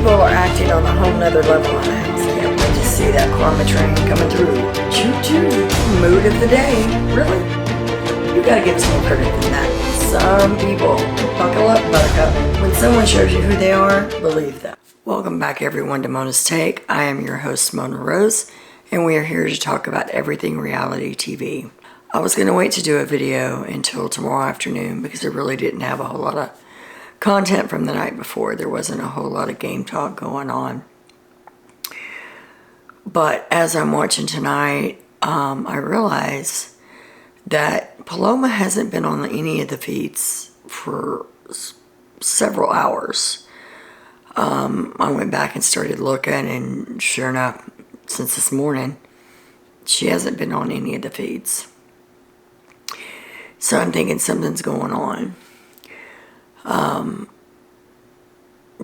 people are acting on a whole nother level on that. So, yeah, we just see that karma train coming through. Choo-choo. Mood of the day. Really? You gotta give us more credit than that. Some people, buckle up, buttercup. When someone shows you who they are, believe them. Welcome back, everyone, to Mona's Take. I am your host, Mona Rose, and we are here to talk about everything reality TV. I was going to wait to do a video until tomorrow afternoon because I really didn't have a whole lot of content from the night before. There wasn't a whole lot of game talk going on. But as I'm watching tonight, I realize that Paloma hasn't been on any of the feeds for several hours. I went back and started looking, and sure enough, since this morning, she hasn't been on any of the feeds. So I'm thinking something's going on.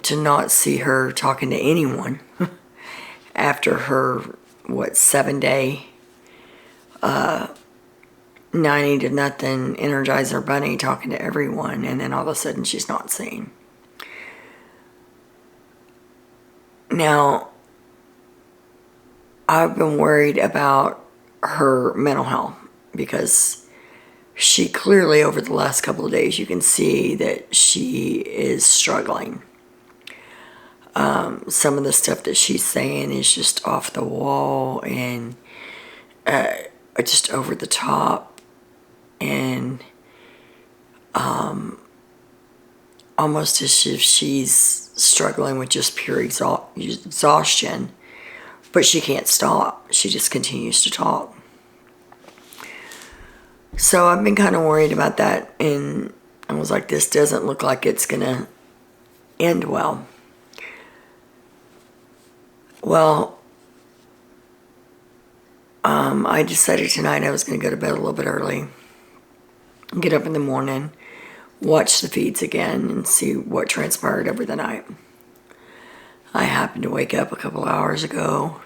To not see her talking to anyone after her, 7-day 90 to nothing Energizer Bunny talking to everyone, and then all of a sudden she's not seen. Now, I've been worried about her mental health because she clearly, over the last couple of days, you can see that she is struggling. Some of the stuff that she's saying is just off the wall and just over the top, and almost as if she's struggling with just pure exhaustion, but she can't stop. She just continues to talk. So I've been kind of worried about that, and I was like, this doesn't look like it's going to end well. Well, I decided tonight I was going to go to bed a little bit early, get up in the morning, watch the feeds again, and see what transpired over the night. I happened to wake up a couple hours ago,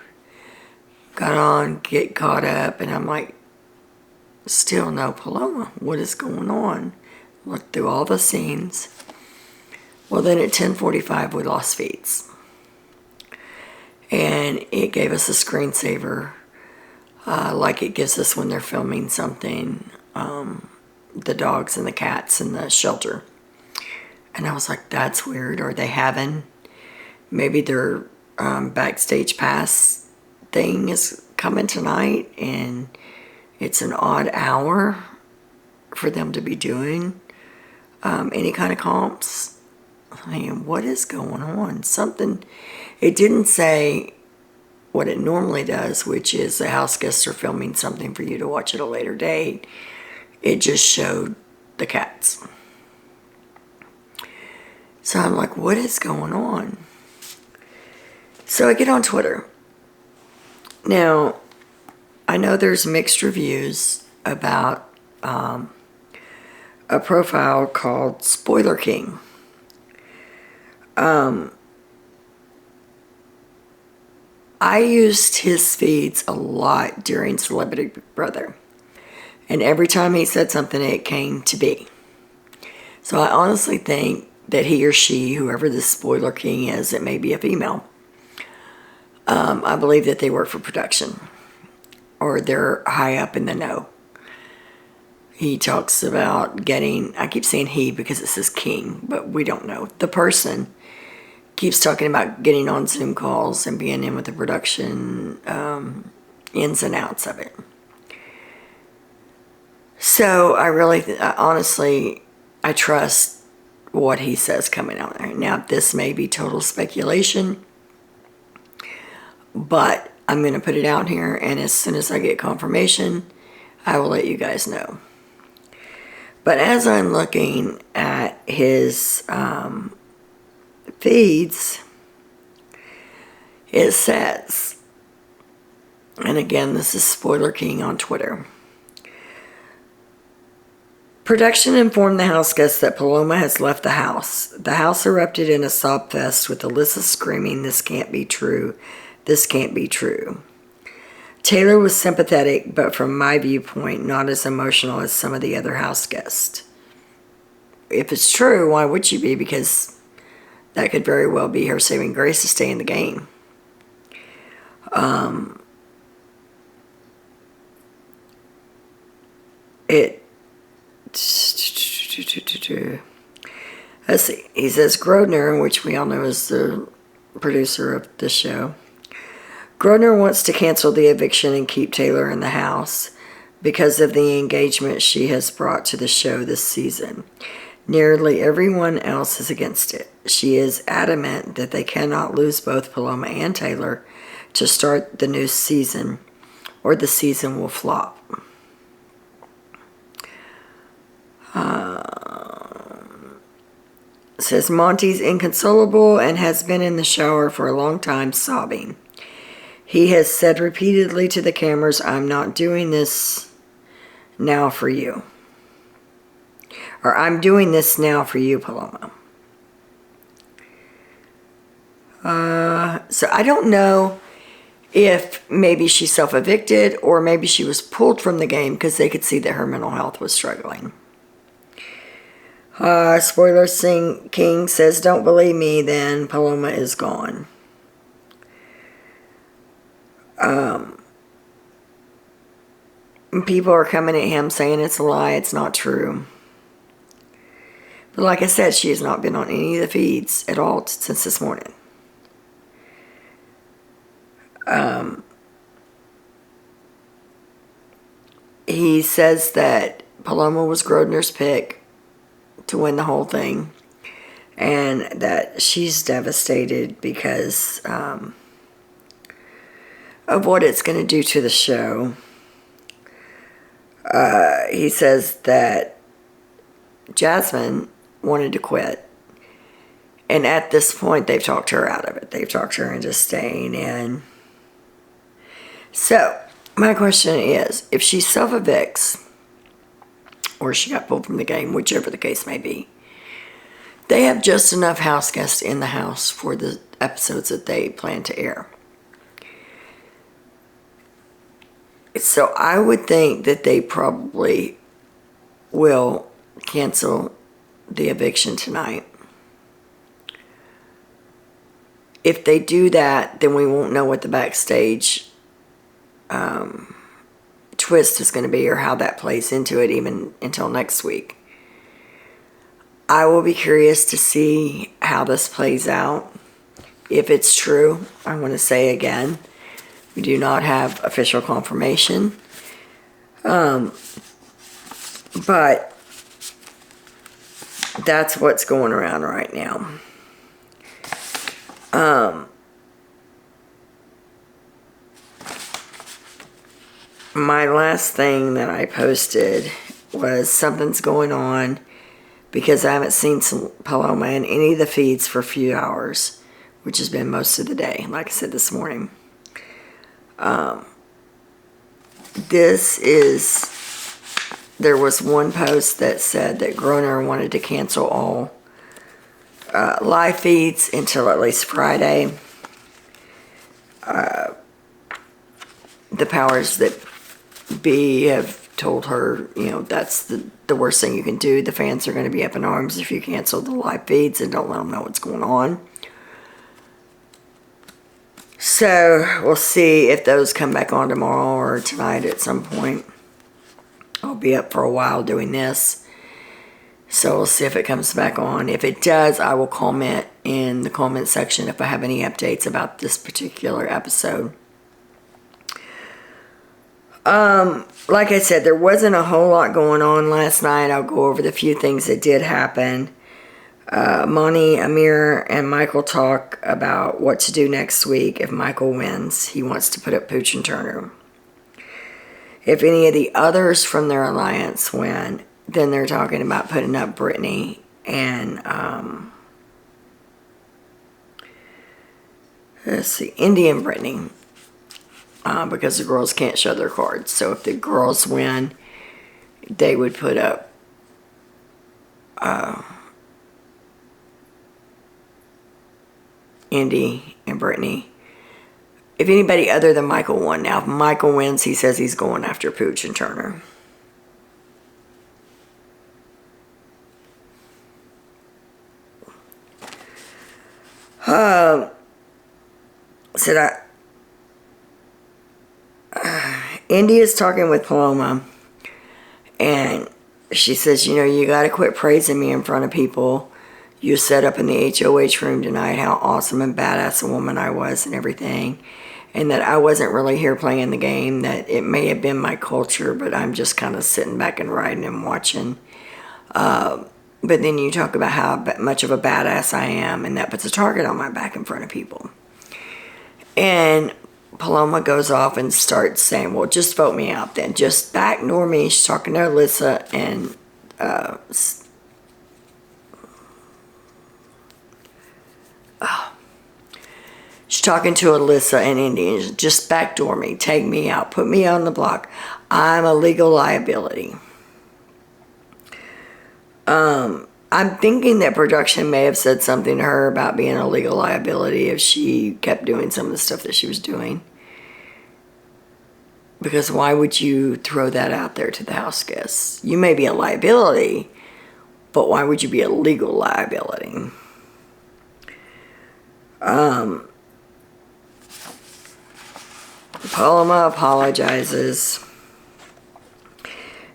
got on, get caught up, and I'm like, still no Paloma. What is going on? Looked through all the scenes. Well, then at 10:45 we lost feeds. And it gave us a screensaver, like it gives us when they're filming something, the dogs and the cats in the shelter. And I was like, that's weird. Are they having, maybe their backstage pass thing is coming tonight, and it's an odd hour for them to be doing any kind of comps. I mean, what is going on? Something, it didn't say what it normally does, which is the house guests are filming something for you to watch at a later date. It just showed the cats. So I'm like, what is going on? So I get on Twitter. Now, I know there's mixed reviews about a profile called Spoiler King. I used his feeds a lot during Celebrity Big Brother, and every time he said something, it came to be. So I honestly think that he or she, whoever this Spoiler King is, it may be a female, I believe that they work for production, or they're high up in the know. He talks about getting, I keep saying he because it says king, but we don't know. The person keeps talking about getting on Zoom calls and being in with the production, ins and outs of it. So I really, honestly, I trust what he says coming out there. Now, this may be total speculation, but I'm going to put it out here, and as soon as I get confirmation, I will let you guys know. But as I'm looking at his feeds, it says, and again, this is Spoiler King on Twitter, production informed the house guests that Paloma has left the house. The house erupted in a sob fest with Alyssa screaming, "This can't be true. This can't be true." Taylor was sympathetic, but from my viewpoint, not as emotional as some of the other house guests. If it's true, why would she be? Because that could very well be her saving grace to stay in the game. Let's see. He says Grodner, which we all know is the producer of the show. Grodner wants to cancel the eviction and keep Taylor in the house because of the engagement she has brought to the show this season. Nearly everyone else is against it. She is adamant that they cannot lose both Paloma and Taylor to start the new season, or the season will flop. Says Monty's inconsolable and has been in the shower for a long time sobbing. He has said repeatedly to the cameras, "I'm not doing this now for you." Or, "I'm doing this now for you, Paloma." So I don't know if maybe she self-evicted or maybe she was pulled from the game because they could see that her mental health was struggling. Spoiler King says, "Don't believe me, then Paloma is gone." People are coming at him saying it's a lie, it's not true. But like I said, she has not been on any of the feeds at all since this morning. He says that Paloma was Grodner's pick to win the whole thing, and that she's devastated because of what it's going to do to the show. He says that Jasmine wanted to quit, and at this point they've talked her out of it. They've talked her into staying in. So my question is, if she self-evicts or she got pulled from the game, whichever the case may be, they have just enough house guests in the house for the episodes that they plan to air. So I would think that they probably will cancel the eviction tonight. If they do that, then we won't know what the backstage twist is going to be or how that plays into it even until next week. I will be curious to see how this plays out. If it's true, I want to say again, we do not have official confirmation. But that's what's going around right now. My last thing that I posted was something's going on because I haven't seen Paloma in any of the feeds for a few hours, which has been most of the day, like I said this morning. There was one post that said that Groner wanted to cancel all live feeds until at least Friday. The powers that be have told her, that's the worst thing you can do. The fans are going to be up in arms if you cancel the live feeds and don't let them know what's going on. So we'll see if those come back on tomorrow or tonight at some point. I'll be up for a while doing this. So we'll see if it comes back on. If it does, I will comment in the comment section if I have any updates about this particular episode. Like I said, there wasn't a whole lot going on last night. I'll go over the few things that did happen. Monty, Amir, and Michael talk about what to do next week if Michael wins. He wants to put up Pooch and Turner. If any of the others from their alliance win, then they're talking about putting up Brittany and Indy and Brittany. Because the girls can't show their cards. So if the girls win, they would put up Indy and Brittany. If anybody other than Michael won. Now, if Michael wins, he says he's going after Pooch and Turner. said, Indy is talking with Paloma, and she says, you know, you got to quit praising me in front of people. You set up in the HOH room tonight how awesome and badass a woman I was and everything. And that I wasn't really here playing the game, that it may have been my culture, but I'm just kind of sitting back and riding and watching. But then you talk about how much of a badass I am, and that puts a target on my back in front of people. And Paloma goes off and starts saying, well, just vote me out then. Just backdoor me. She's talking to Alyssa and she's talking to Alyssa and Indy, and just backdoor me, take me out, put me on the block. I'm a legal liability. I'm thinking that production may have said something to her about being a legal liability if she kept doing some of the stuff that she was doing. Because why would you throw that out there to the house guests? You may be a liability, but why would you be a legal liability? Paloma apologizes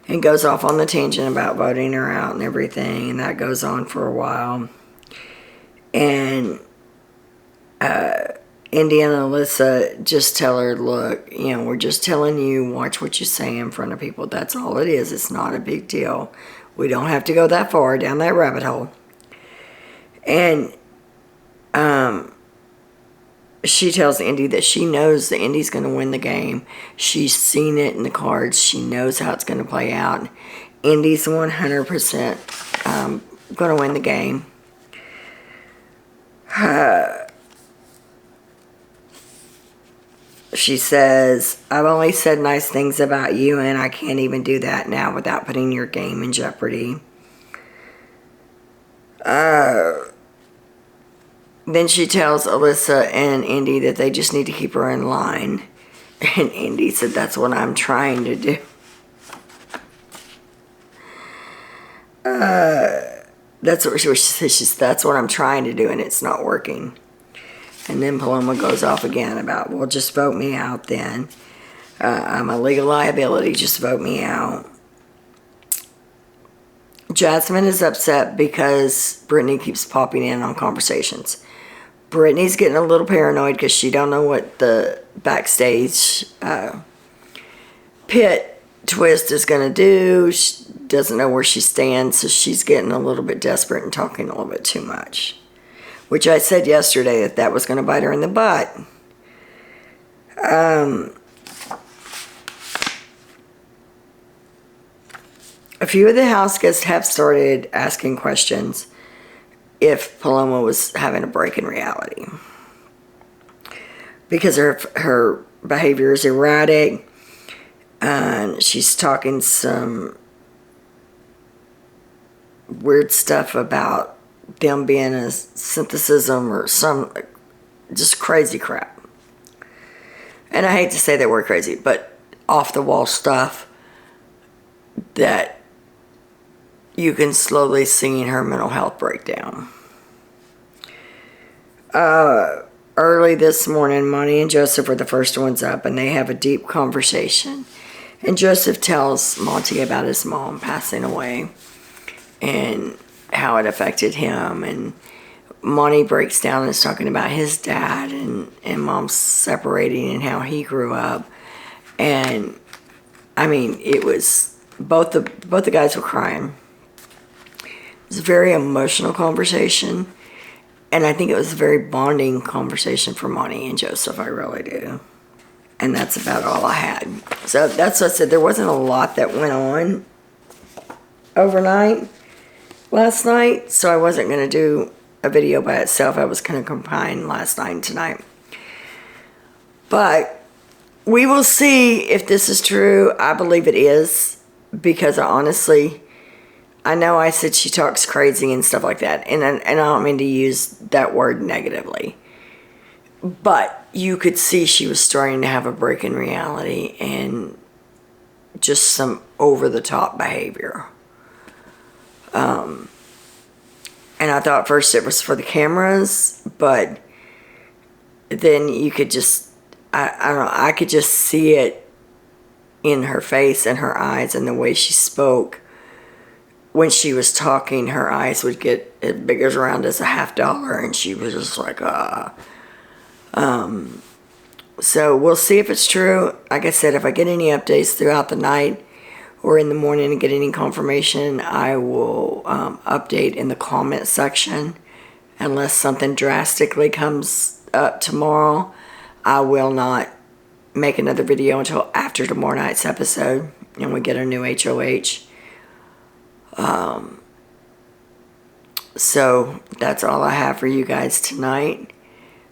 and goes off on the tangent about voting her out and everything, and that goes on for a while. And Indy and Alyssa just tell her, look, you know, we're just telling you, watch what you say in front of people. That's all it is. It's not a big deal. We don't have to go that far down that rabbit hole. And she tells Indy that she knows that Indy's going to win the game. She's seen it in the cards. She knows how it's going to play out. Indy's 100% going to win the game. She says, I've only said nice things about you, and I can't even do that now without putting your game in jeopardy. Then she tells Alyssa and Indy that they just need to keep her in line. And Indy said, that's what I'm trying to do. That's what she says. That's what I'm trying to do, and it's not working. And then Paloma goes off again about, well, just vote me out then. I'm a legal liability. Just vote me out. Jasmine is upset because Brittany keeps popping in on conversations. Brittany's getting a little paranoid because she don't know what the backstage pit twist is going to do. She doesn't know where she stands, so she's getting a little bit desperate and talking a little bit too much. Which I said yesterday that was going to bite her in the butt. A few of the house guests have started asking questions if Paloma was having a break in reality. Because her behavior is erratic, and she's talking some weird stuff about them being a synthetism or some just crazy crap. And I hate to say that word crazy, but off the wall stuff that you can slowly see in her mental health breakdown. Early this morning, Monty and Joseph were the first ones up, and they have a deep conversation. And Joseph tells Monty about his mom passing away and how it affected him. And Monty breaks down and is talking about his dad and mom separating and how he grew up. And I mean, it was both the guys were crying. It was a very emotional conversation, and I think it was a very bonding conversation for Monty and Joseph. I really do. And that's about all I had. So that's what I said. There wasn't a lot that went on overnight last night, so I wasn't going to do a video by itself. I was going to combine last night and tonight. But we will see if this is true. I believe it is, because I know I said she talks crazy and stuff like that, and I don't mean to use that word negatively. But you could see she was starting to have a break in reality and just some over-the-top behavior. And I thought first it was for the cameras, but then you could just, I don't know, I could just see it in her face and her eyes and the way she spoke. When she was talking, her eyes would get as big as round as a $50, and she was just like, So we'll see if it's true. Like I said, if I get any updates throughout the night or in the morning and get any confirmation, I will update in the comment section. Unless something drastically comes up tomorrow, I will not make another video until after tomorrow night's episode and we get a new HOH. So that's all I have for you guys tonight.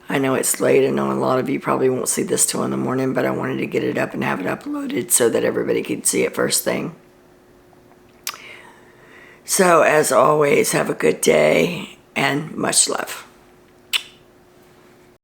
I know it's late. I know a lot of you probably won't see this till in the morning, but I wanted to get it up and have it uploaded so that everybody could see it first thing. So as always, have a good day and much love.